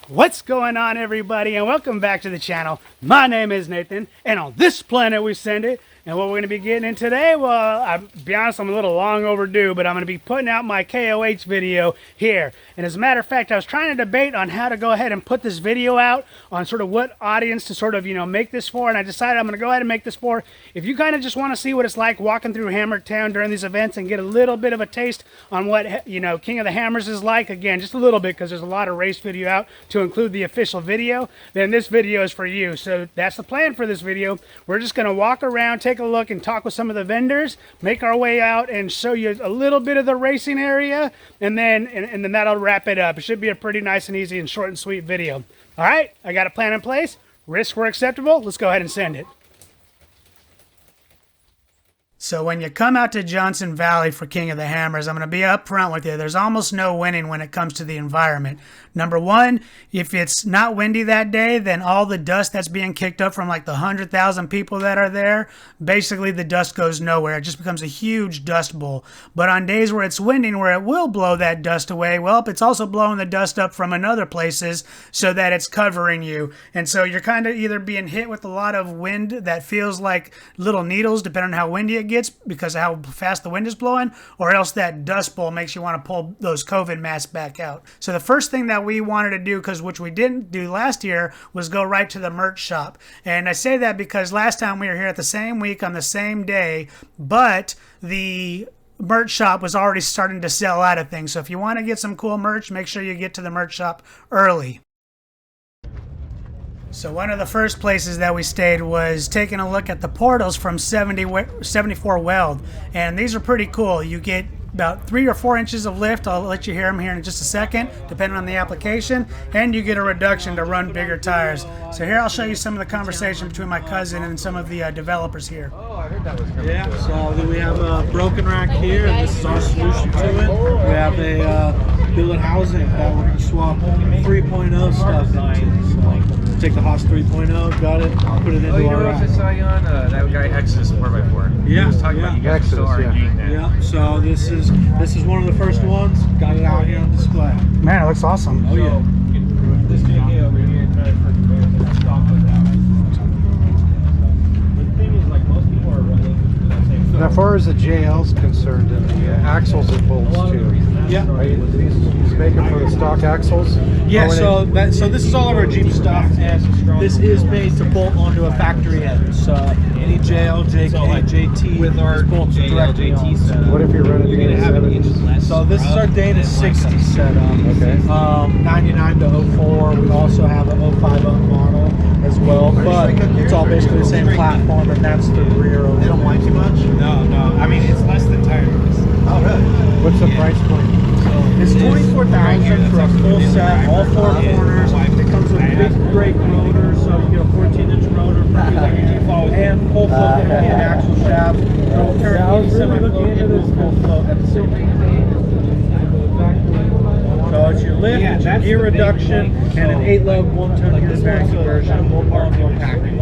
What's going on, everybody, and welcome back to the channel. My name is Nathan, and on this planet we send it. And what we're going to be getting in today, well, I'll be honest, I'm a little long overdue, but I'm going to be putting out my KOH video here. And as a matter of fact, I was trying to debate on how to go ahead and put this video out on sort of what audience to sort of, make this for. And I decided I'm going to go ahead and make this for, if you kind of just want to see what it's like walking through Hammertown during these events and get a little bit of a taste on what, King of the Hammers is like. Again, just a little bit, because there's a lot of race video out to include the official video. Then this video is for you. So that's the plan for this video. We're just going to walk around, take a look, and talk with some of the vendors, make our way out and show you a little bit of the racing area, and then that'll wrap it up. It should be a pretty nice and easy and short and sweet video. All right, I got a plan in place. Risks were acceptable. Let's go ahead and send it. So when you come out to Johnson Valley for King of the Hammers, I'm going to be upfront with you. There's almost no winning when it comes to the environment. Number one, if it's not windy that day, then all the dust that's being kicked up from like the 100,000 people that are there, basically the dust goes nowhere. It just becomes a huge dust bowl. But on days where it's winding, where it will blow that dust away, well, it's also blowing the dust up from other places so that it's covering you. And so you're kind of either being hit with a lot of wind that feels like little needles, depending on how windy it gets because of how fast the wind is blowing, or else that dust bowl makes you want to pull those COVID masks back out. So the first thing that we wanted to do, which we didn't do last year, was go right to the merch shop. And I say that because last time we were here at the same week on the same day, but the merch shop was already starting to sell out of things. So if you want to get some cool merch, make sure you get to the merch shop early. So one of the first places that we stayed was taking a look at the portals from 74 Weld. And these are pretty cool. You get about 3 or 4 inches of lift. I'll let you hear them here in just a second, depending on the application. And you get a reduction to run bigger tires. So here I'll show you some of the conversation between my cousin and some of the developers here. Oh, I heard that was coming. Yeah, so we have a broken rack here, and this is our solution to it. We have a billet housing that we're going to swap 3.0 stuff into. So take the Haas 3.0, got it, put it into our rack. I saw you on that guy Exodus 4x4. Yeah, he was talking about you guys still arguing that. Yeah, so this is one of the first ones. Got it out here on display. Man, it looks awesome. Oh yeah. This JK over here trying to put the stock with that. The thing is, like, most people are running. Now, as far as the JL is concerned, and the axles and bolts too. Yeah. Right? He's making for the stock axles. Yeah. So this is all of our Jeep stuff, and this is made to bolt onto a factory end. So any JL, JK, JT with our bolts directly JT on. setup. What if you're running You're gonna have an inch less. So this is our Dana 60 setup. Okay. 99 to 04. We also have an 05 model as well, but it's all basically the same platform, and that's the rear. They don't whine too much? No. I mean, it's less than tires. Oh, really? What's the price point? It's $24,000 for a full set, all 4 corners. It comes with a big brake rotor, so you get a 14-inch rotor and full flow and axle shaft. It'll turn any semi-float into full float at the same time. So it's your lift, it's your gear reduction, and an 8-lug 1-ton gear bearing conversion, one package.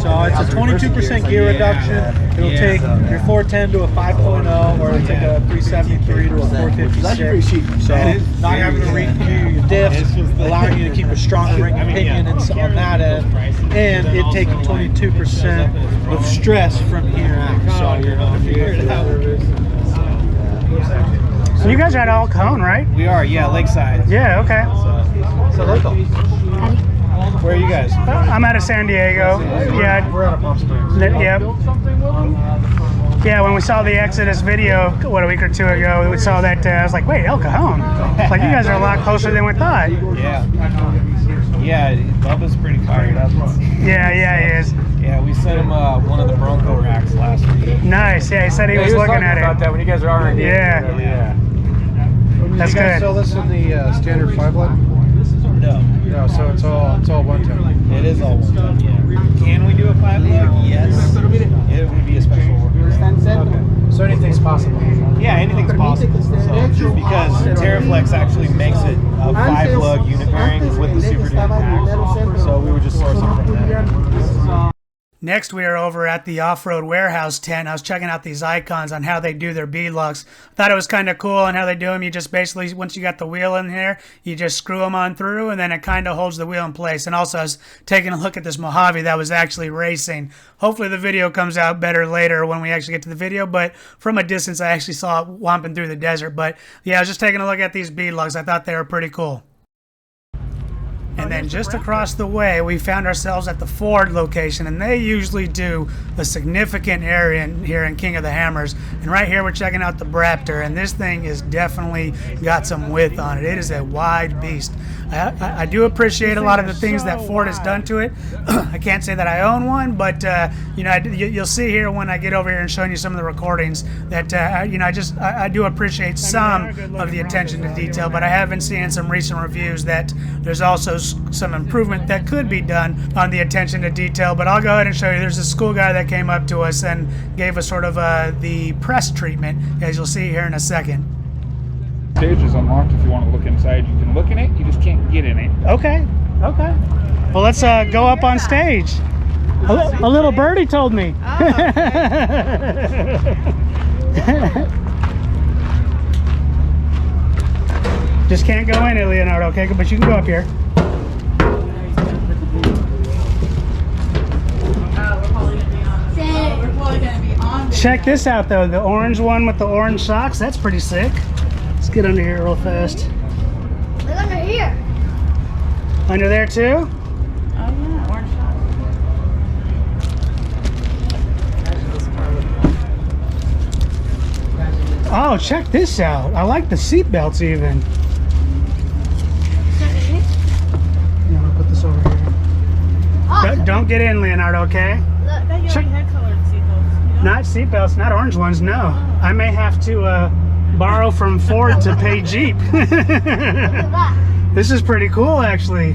So it's a 22% gear reduction. It'll take your 410 to a 5.0, or it'll take a 373 to a 456. So not having to regear your diffs, allowing you to keep a strong ring of pinion on that end, and it taking 22% of stress from here out. So you're not figure it out. So you guys are at El Cajon, right? We are, yeah, Lakeside. Yeah, okay. So local. Where are you guys? I'm out of San Diego. Yeah. We're out of Palm Springs. Yep. Yeah, when we saw the Exodus video, a week or two ago, we saw that, I was like, wait, El Cajon? Like, you guys are a lot closer than we thought. Yeah. Yeah, Bubba's pretty fired up. Yeah, he is. Yeah, we sent him one of the Bronco racks last week. Nice, yeah, he said he was looking at about it. that when you guys are R&D. Yeah. That's you guys good. sell this in the standard 5-lug? No. No, so it's all 1-ton. It is all 1-ton, yeah. Can we do a 5-lug? Yes. It would be a special order. Okay. So anything's possible. Yeah, anything's possible. So, because Terraflex actually makes it a 5-lug unit bearing with the Super Duty pack. So we would just source it from that. Next, we are over at the off-road warehouse tent. I was checking out these icons on how they do their beadlocks. Thought it was kind of cool on how they do them. You just basically, once you got the wheel in here, you just screw them on through, and then it kind of holds the wheel in place. And also, I was taking a look at this Mojave that was actually racing. Hopefully, the video comes out better later when we actually get to the video, but from a distance, I actually saw it womping through the desert. But yeah, I was just taking a look at these beadlocks. I thought they were pretty cool. And then just across the way, we found ourselves at the Ford location, and they usually do a significant area here in King of the Hammers. And right here, we're checking out the Raptor, and this thing is definitely got some width on it. It is a wide beast. I do appreciate a lot of the things that Ford has done to it. I can't say that I own one, but you know, you'll see here when I get over here and showing you some of the recordings that you know, I do appreciate some of the attention to detail. But I have been seeing some recent reviews that there's also some improvement that could be done on the attention to detail. But I'll go ahead and show you. There's a school guy that came up to us and gave us sort of the press treatment, as you'll see here in a second. Stage is unlocked. If you want to look inside, you can look in it. You just can't get in it. Okay. Well, let's go up on stage. A little birdie told me. Oh, okay. Just can't go in it, Leonardo, okay? But you can go up here. We're probably gonna be on. Check this out, though. The orange one with the orange socks. That's pretty sick. Let's get under here real fast. Look under here. Under there, too? Oh yeah, orange socks. Oh, check this out. I like the seat belts even. I'm gonna put this over here. Oh, Don't get in, Leonardo, okay? look, they Check. head colored seatbelts. You know? Not seat belts, not orange ones, no. I may have to borrow from Ford to pay Jeep. Look at that. This is pretty cool, actually.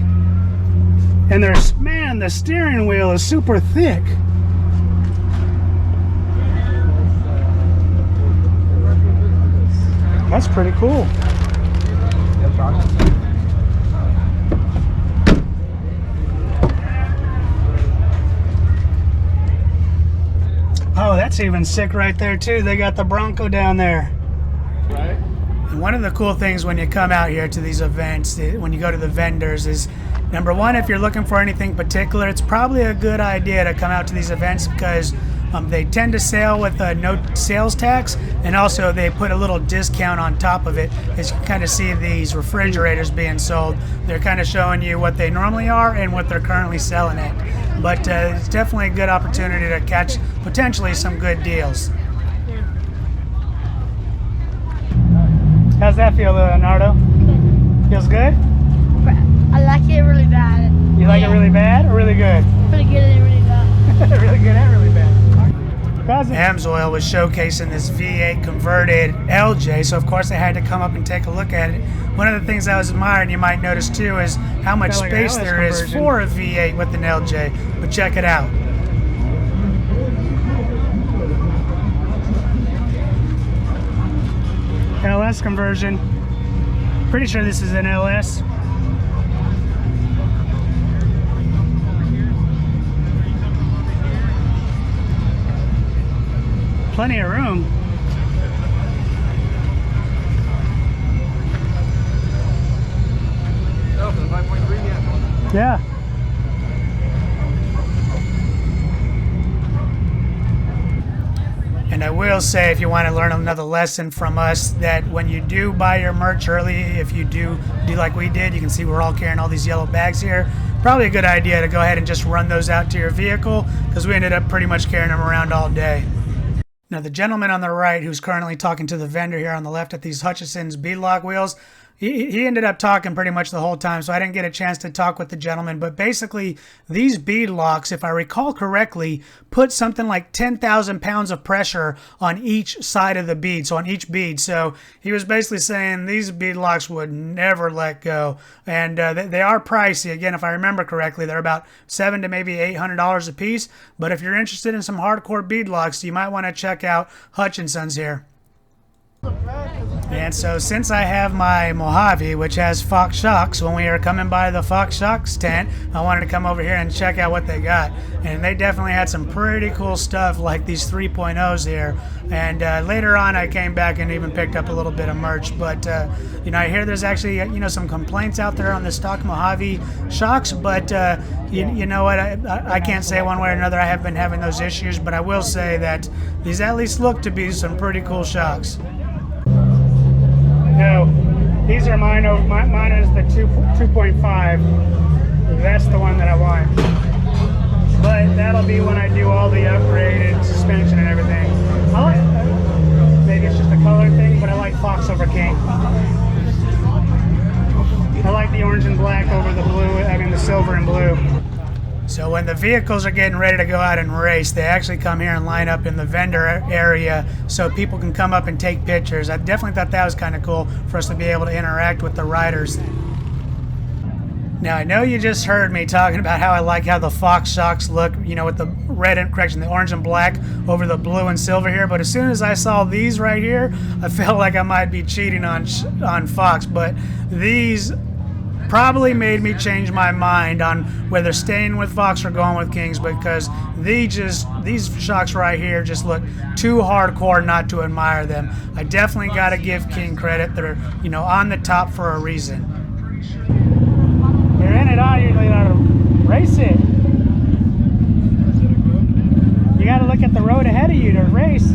And there's, man, the steering wheel is super thick. That's pretty cool. Oh, that's even sick right there too. They got the Bronco down there. Right? And one of the cool things when you come out here to these events, when you go to the vendors, is number one, if you're looking for anything particular, it's probably a good idea to come out to these events because they tend to sell with no sales tax, and also they put a little discount on top of it. As you can kind of see these refrigerators being sold, they're kind of showing you what they normally are and what they're currently selling at. But it's definitely a good opportunity to catch potentially some good deals. How's that feel, Leonardo? Feels good? I like it really bad. You like it really bad or really good? Really good and really bad. Really good and really bad. Amsoil was showcasing this V8 converted LJ, so of course I had to come up and take a look at it. One of the things I was admiring, you might notice too, is how much space there is for a V8 with an LJ. But check it out. LS conversion. Pretty sure this is an LS. Plenty of room. Yeah. And I will say, if you want to learn another lesson from us, that when you do buy your merch early, if you do like we did, you can see we're all carrying all these yellow bags here. Probably a good idea to go ahead and just run those out to your vehicle, because we ended up pretty much carrying them around all day. Now, the gentleman on the right who's currently talking to the vendor here on the left at these Hutchinson's Beadlock wheels, he ended up talking pretty much the whole time, so I didn't get a chance to talk with the gentleman. But basically, these beadlocks, if I recall correctly, put something like 10,000 pounds of pressure on each side of the bead, so on each bead. So he was basically saying these beadlocks would never let go. And they are pricey. Again, if I remember correctly, they're about $700 to maybe $800 a piece. But if you're interested in some hardcore beadlocks, you might want to check out Hutchinson's here. And so since I have my Mojave, which has Fox shocks, when we were coming by the Fox shocks tent, I wanted to come over here and check out what they got. And they definitely had some pretty cool stuff like these 3.0s here. And later on I came back and even picked up a little bit of merch. But, you know, I hear there's actually, you know, some complaints out there on the stock Mojave shocks. But, you know what, I can't say one way or another I have been having those issues. But I will say that these at least look to be some pretty cool shocks. No, these are mine. Mine is the 2.5. That's the one that I want. But that'll be when I do all the upgraded suspension and everything. I like, maybe it's just a color thing, but I like Fox over King. I like the orange and black over the blue. I mean the silver and blue. So when the vehicles are getting ready to go out and race, they actually come here and line up in the vendor area so people can come up and take pictures. I definitely thought that was kind of cool for us to be able to interact with the riders. Now I know you just heard me talking about how I like how the Fox shocks look, you know, with the the orange and black over the blue and silver here. But as soon as I saw these right here, I felt like I might be cheating on Fox. But these probably made me change my mind on whether staying with Fox or going with Kings, because these shocks right here just look too hardcore not to admire them. I definitely got to give King credit. They're, you know, on the top for a reason. You're in it on, you gotta race it. You gotta look at the road ahead of you to race.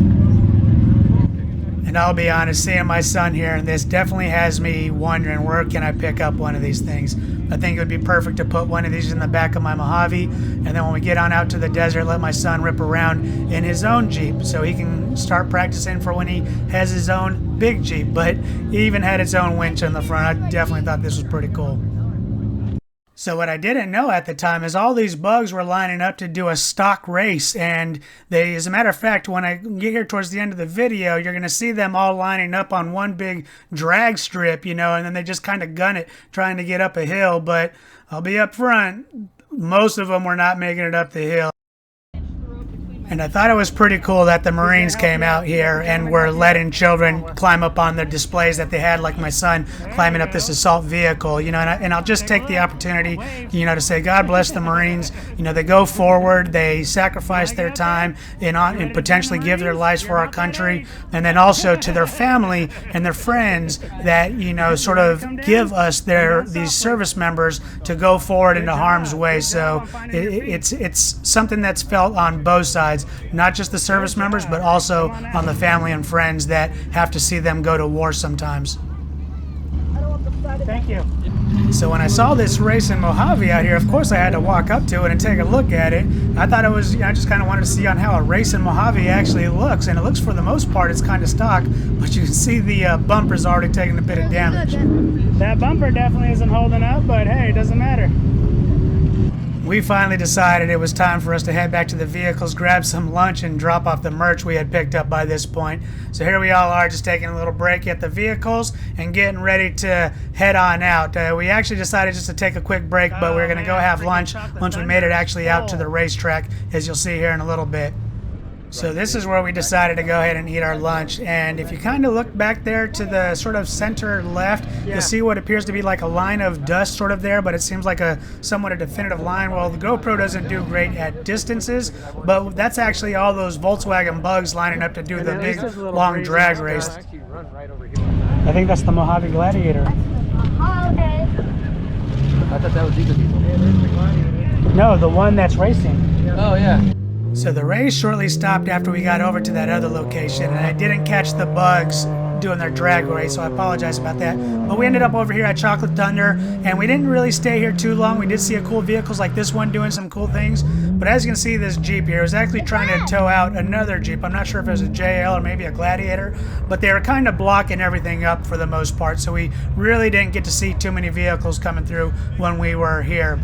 And I'll be honest, seeing my son here, and this definitely has me wondering, where can I pick up one of these things? I think it would be perfect to put one of these in the back of my Mojave, and then when we get on out to the desert, let my son rip around in his own Jeep so he can start practicing for when he has his own big Jeep. But he even had its own winch in the front. I definitely thought this was pretty cool. So what I didn't know at the time is all these bugs were lining up to do a stock race, and they, as a matter of fact, when I get here towards the end of the video, you're going to see them all lining up on one big drag strip, you know, and then they just kind of gun it trying to get up a hill. But I'll be up front, most of them were not making it up the hill. And I thought it was pretty cool that the Marines came out here and were letting children climb up on the displays that they had, like my son climbing up this assault vehicle, you know, and I'll just take the opportunity, you know, to say God bless the Marines. You know, they go forward, they sacrifice their time and potentially give their lives for our country, and then also to their family and their friends that, you know, sort of give us these service members to go forward into harm's way. So it's something that's felt on both sides. Not just the service members, but also on the family and friends that have to see them go to war sometimes. Thank you. So when I saw this race in Mojave out here, of course I had to walk up to it and take a look at it. I thought it was, you know, I just kind of wanted to see on how a race in Mojave actually looks, and it looks, for the most part, it's kind of stock, but you can see the bumper's already taking a bit of damage. That bumper definitely isn't holding up, but hey, it doesn't matter. We finally decided it was time for us to head back to the vehicles, grab some lunch, and drop off the merch we had picked up by this point. So here we all are, just taking a little break at the vehicles and getting ready to head on out. We actually decided just to take a quick break, but we were going to go have lunch once we made it actually out to the racetrack, as you'll see here in a little bit. So this is where we decided to go ahead and eat our lunch, and if you kind of look back there to the sort of center left, you'll see what appears to be like a line of dust sort of there, but it seems like a somewhat a definitive line. Well, the GoPro doesn't do great at distances, but that's actually all those Volkswagen bugs lining up to do the big long drag race. I think that's the Mojave Gladiator. Holiday. I thought that was Diesel. No, the one that's racing. Oh, yeah. So the race shortly stopped after we got over to that other location, and I didn't catch the bugs doing their drag race, so I apologize about that. But we ended up over here at Chocolate Thunder, and we didn't really stay here too long. We did see cool vehicles like this one doing some cool things, but as you can see, this Jeep here was actually trying to tow out another Jeep. I'm not sure if it was a JL or maybe a Gladiator, but they were kind of blocking everything up for the most part, so we really didn't get to see too many vehicles coming through when we were here.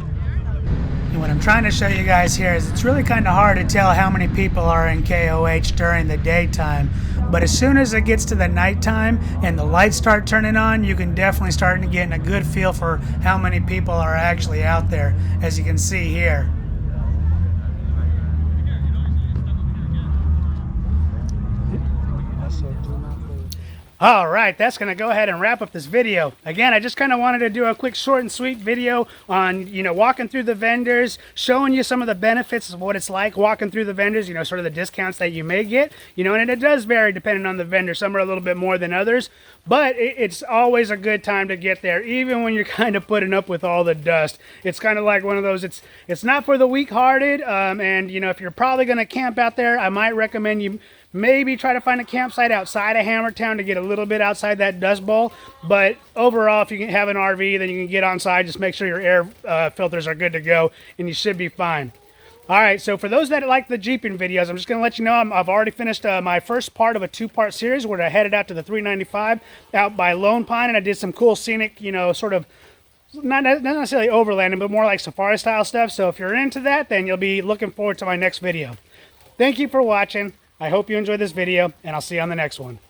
And what I'm trying to show you guys here is it's really kind of hard to tell how many people are in KOH during the daytime. But as soon as it gets to the nighttime and the lights start turning on, you can definitely start getting a good feel for how many people are actually out there, as you can see here. All right, that's going to go ahead and wrap up this video. Again, I just kind of wanted to do a quick short and sweet video on, walking through the vendors, showing you some of the benefits of what it's like walking through the vendors, sort of the discounts that you may get, and it does vary depending on the vendor. Some are a little bit more than others, but it's always a good time to get there, even when you're kind of putting up with all the dust. It's kind of like one of those, it's not for the weak-hearted, and, if you're probably going to camp out there, I might recommend you maybe try to find a campsite outside of Hammertown to get a little bit outside that dust bowl. But overall, if you can have an RV, then you can get on site. Just make sure your air filters are good to go, and you should be fine. All right, so for those that like the Jeeping videos, I'm just going to let you know I've already finished my first part of a 2-part series where I headed out to the 395 out by Lone Pine, and I did some cool scenic, sort of not necessarily overlanding, but more like safari style stuff. So if you're into that, then you'll be looking forward to my next video. Thank you for watching. I hope you enjoyed this video, and I'll see you on the next one.